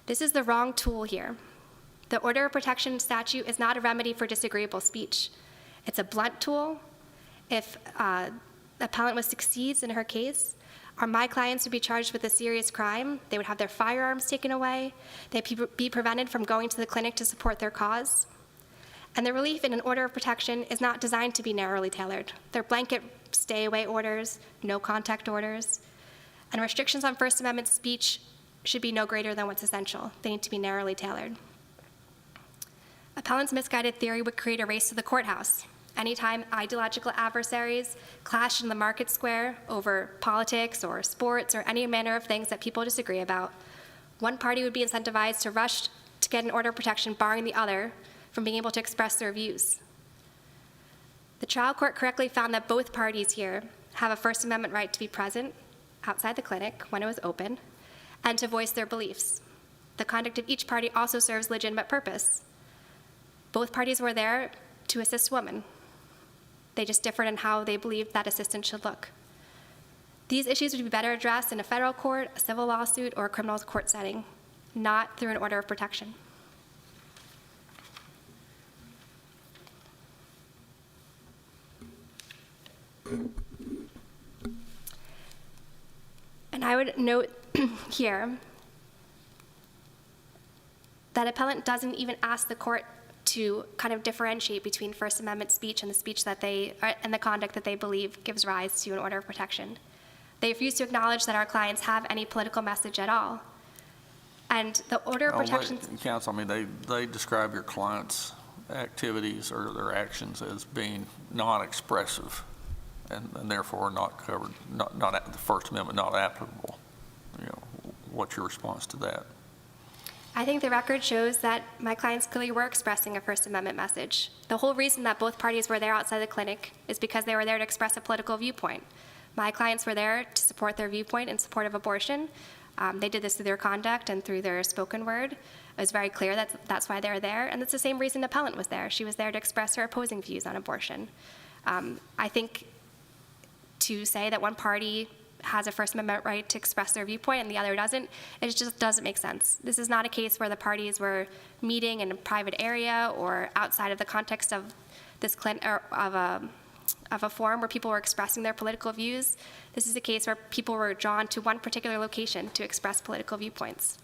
This is the wrong tool here. The order of protection statute is not a remedy for disagreeable speech. It's a blunt tool. If the appellant succeeds in her case, my clients would be charged with a serious crime. They would have their firearms taken away. They'd be prevented from going to the clinic to support their cause. And the relief in an order of protection is not designed to be narrowly tailored. They're blanket stay-away orders, no contact orders, and restrictions on First Amendment speech should be no greater than what's essential. They need to be narrowly tailored. Appellant's misguided theory would create a race to the courthouse. Anytime ideological adversaries clash in the market square over politics or sports or any manner of things that people disagree about, one party would be incentivized to rush to get an order of protection barring the other from being able to express their views. The trial court correctly found that both parties here have a First Amendment right to be present outside the clinic when it was open and to voice their beliefs. The conduct of each party also serves legitimate purpose. Both parties were there to assist women. They just differed in how they believed that assistance should look. These issues would be better addressed in a federal court, a civil lawsuit, or a criminal court setting, not through an order of protection. And I would note here that appellant doesn't even ask the court to kind of differentiate between First Amendment speech and the speech that and the conduct that they believe gives rise to an order of protection. They refuse to acknowledge that our clients have any political message at all. And the order of protection. Counsel, I mean, they describe your clients' activities or their actions as being non-expressive and therefore not covered, not the First Amendment, not applicable. You know, what's your response to that? I think the record shows that my clients clearly were expressing a First Amendment message. The whole reason that both parties were there outside the clinic is because they were there to express a political viewpoint. My clients were there to support their viewpoint in support of abortion. They did this through their conduct and through their spoken word. It was very clear that that's why they were there, and it's the same reason the appellant was there. She was there to express her opposing views on abortion. I think to say that one party has a First Amendment right to express their viewpoint and the other doesn't, it just doesn't make sense. This is not a case where the parties were meeting in a private area or outside of the context of this of a forum where people were expressing their political views. This is a case where people were drawn to one particular location to express political viewpoints.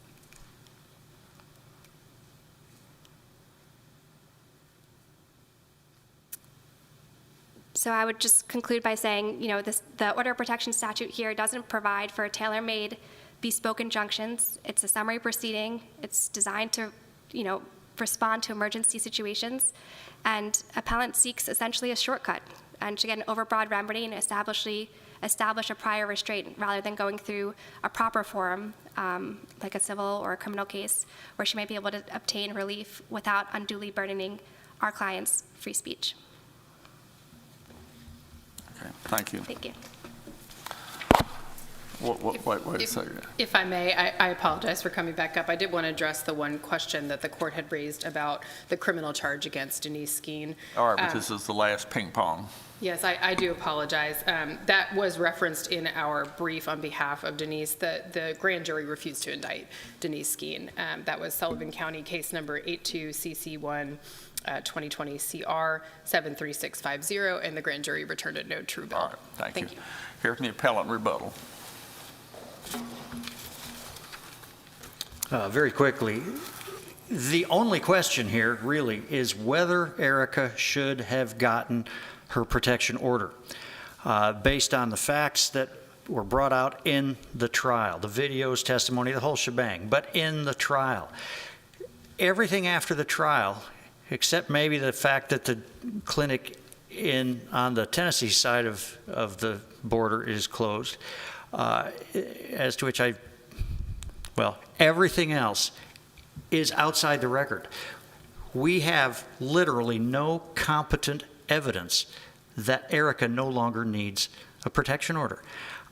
So I would just conclude by saying, the order of protection statute here doesn't provide for tailor-made bespoke injunctions. It's a summary proceeding. It's designed to, respond to emergency situations, and appellant seeks essentially a shortcut and to get an overbroad remedy and establish a prior restraint rather than going through a proper forum, like a civil or a criminal case, where she might be able to obtain relief without unduly burdening our client's free speech. Okay, thank you. Thank you. Wait a second. If I may, I apologize for coming back up. I did want to address the one question that the court had raised about the criminal charge against Denise Skeen. All right, but this is the last ping pong. Yes, I do apologize. That was referenced in our brief on behalf of Denise. The grand jury refused to indict Denise Skeen. That was Sullivan County case number 82CC1 2020 CR 73650, and the grand jury returned a no true bill. All right, thank you. Here's the appellant rebuttal. Very quickly, the only question here really is whether Erika should have gotten her protection order based on the facts that were brought out in the trial, the videos, testimony, the whole shebang. But in the trial, everything after the trial, except maybe the fact that the clinic on the Tennessee side of the border is closed, as to which everything else is outside the record. We have literally no competent evidence that Erika no longer needs a protection order.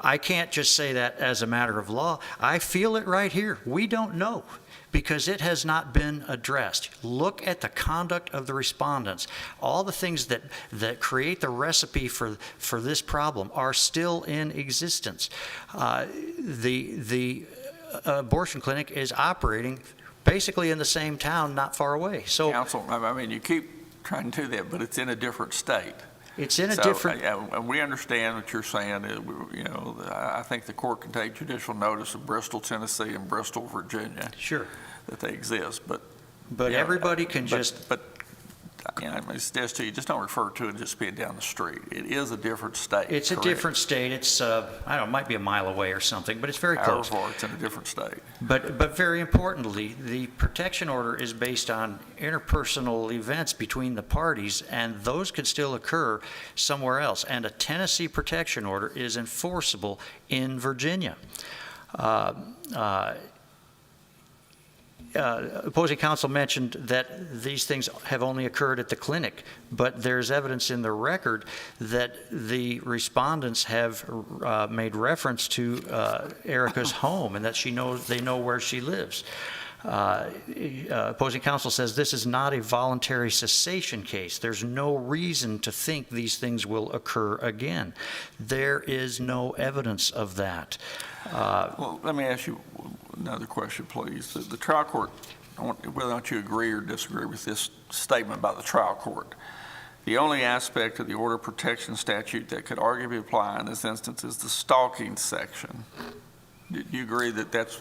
I can't just say that as a matter of law. I feel it right here. We don't know because it has not been addressed. Look at the conduct of the respondents. All the things that create the recipe for this problem are still in existence. The abortion clinic is operating basically in the same town, not far away. So, Counsel, I mean, you keep trying to do that, but it's in a different state. It's in a different. And we understand what you're saying. I think the court can take judicial notice of Bristol, Tennessee, and Bristol, Virginia. Sure. That they exist, but Everybody can just. But I suggest to you, just don't refer to it just being down the street. It is a different state. It's correct? a different state. It's I don't know, it might be a mile away or something, but it's very close. However, it's in a different state. But very importantly, the protection order is based on interpersonal events between the parties, and those could still occur somewhere else. And a Tennessee protection order is enforceable in Virginia. Opposing counsel mentioned that these things have only occurred at the clinic, but there's evidence in the record that the respondents have made reference to Erika's home and that they know where she lives. Opposing counsel says this is not a voluntary cessation case. There's no reason to think these things will occur again. There is no evidence of that. Well, let me ask you another question, please. The trial court, whether or not you agree or disagree with this statement by the trial court, the only aspect of the order of protection statute that could arguably apply in this instance is the stalking section. Do you agree that that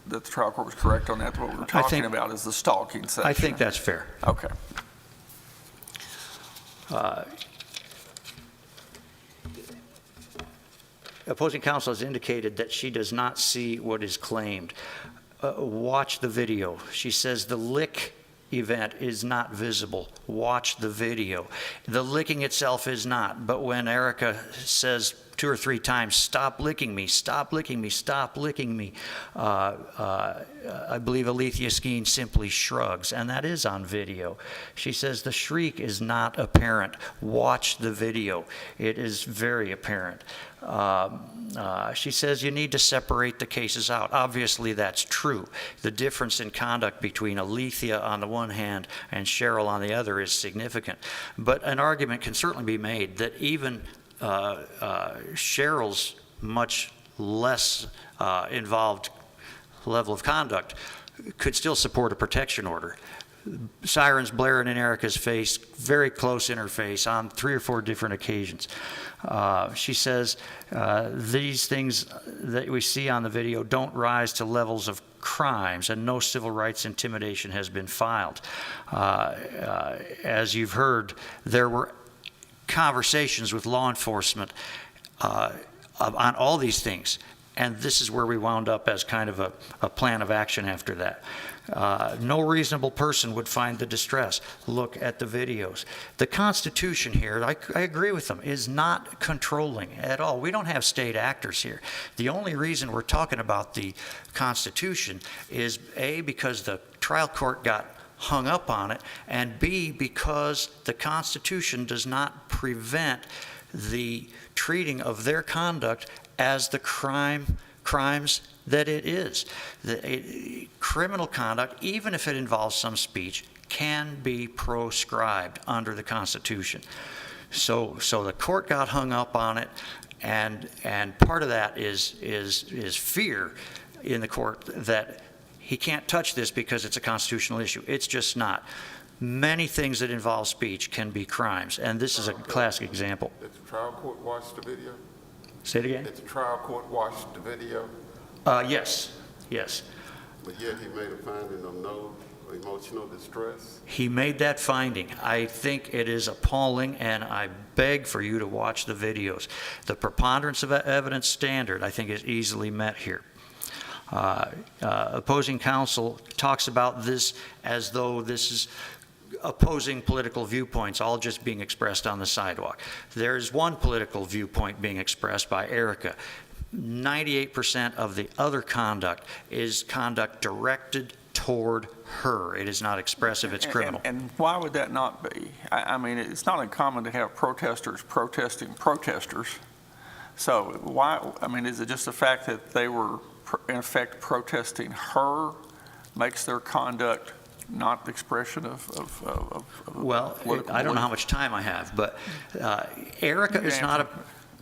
the trial court was correct on that? What we're talking about is the stalking section. I think that's fair. Okay. Opposing counsel has indicated that she does not see what is claimed. Watch the video. She says the lick event is not visible. Watch the video. The licking itself is not, but when Erika says 2 or 3 times, stop licking me, stop licking me, stop licking me, I believe Alethea Skeen simply shrugs, and that is on video. She says the shriek is not apparent. Watch the video. It is very apparent. She says you need to separate the cases out. Obviously, that's true. The difference in conduct between Alethea on the one hand and Cheryl on the other is significant. But an argument can certainly be made that even Cheryl's much less involved level of conduct could still support a protection order. Sirens blaring in Erika's face, very close in her face on 3 or 4 different occasions. She says these things that we see on the video don't rise to levels of crimes, and no civil rights intimidation has been filed. As you've heard, there were conversations with law enforcement on all these things, and this is where we wound up as kind of a plan of action after that. No reasonable person would find the distress. Look at the videos. The Constitution here, I agree with them, is not controlling at all. We don't have state actors here. The only reason we're talking about the Constitution is A, because the trial court got hung up on it, and B, because the Constitution does not prevent the treating of their conduct as the crimes that it is. Criminal conduct, even if it involves some speech, can be proscribed under the Constitution. So the court got hung up on it, and part of that is fear in the court that he can't touch this because it's a constitutional issue. It's just not. Many things that involve speech can be crimes, and this is a classic example. Did the trial court watch the video? Say it again? Did the trial court watch the video? Yes. But yet he made a finding of no emotional distress? He made that finding. I think it is appalling, and I beg for you to watch the videos. The preponderance of evidence standard, I think, is easily met here. Opposing counsel talks about this as though this is opposing political viewpoints all just being expressed on the sidewalk. There's one political viewpoint being expressed by Erika. 98% of the other conduct is conduct directed toward her. It is not expressive, it's criminal. And why would that not be? I mean, it's not uncommon to have protesters protesting protesters. So why, I mean, is it just the fact that they were in effect protesting her makes their conduct not the expression of Well, political I don't know how belief? much time I have, but Erika is not a,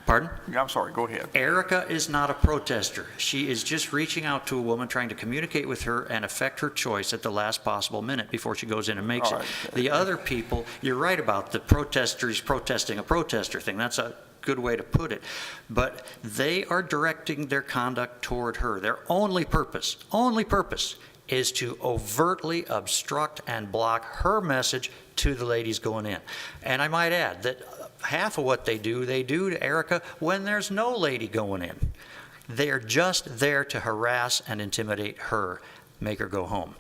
pardon? I'm sorry, go ahead. Erika is not a protester. She is just reaching out to a woman, trying to communicate with her and affect her choice at the last possible minute before she goes in and makes All it. right. The other people, you're right about the protesters protesting a protester thing. That's a good way to put it. But they are directing their conduct toward her. Their only purpose is to overtly obstruct and block her message to the ladies going in. And I might add that half of what they do to Erika when there's no lady going in. They're just there to harass and intimidate her, make her go home.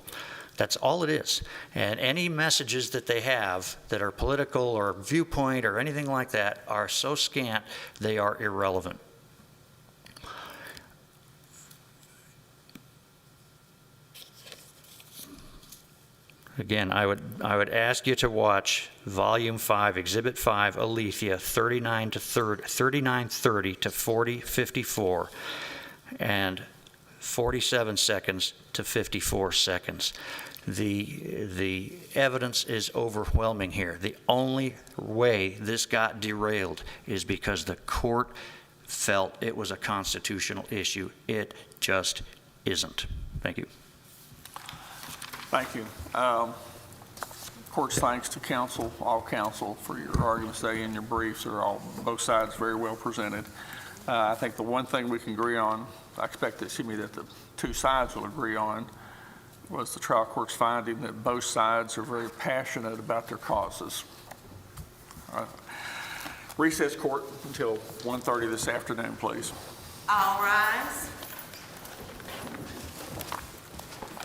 That's all it is. And any messages that they have that are political or viewpoint or anything like that are so scant, they are irrelevant. Again, I would ask you to watch Volume 5, Exhibit 5, Alethea, 3930 to 4054, and 47 seconds to 54 seconds. The evidence is overwhelming here. The only way this got derailed is because the court felt it was a constitutional issue. It just isn't. Thank you. Thank you. Of course, thanks to counsel, all counsel, for your arguments today and your briefs are both sides very well presented. I think the one thing we can agree on, I expect that the two sides will agree on, was the trial court's finding that both sides are very passionate about their causes. Recess court until 1:30 this afternoon, please. All rise.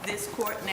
This court now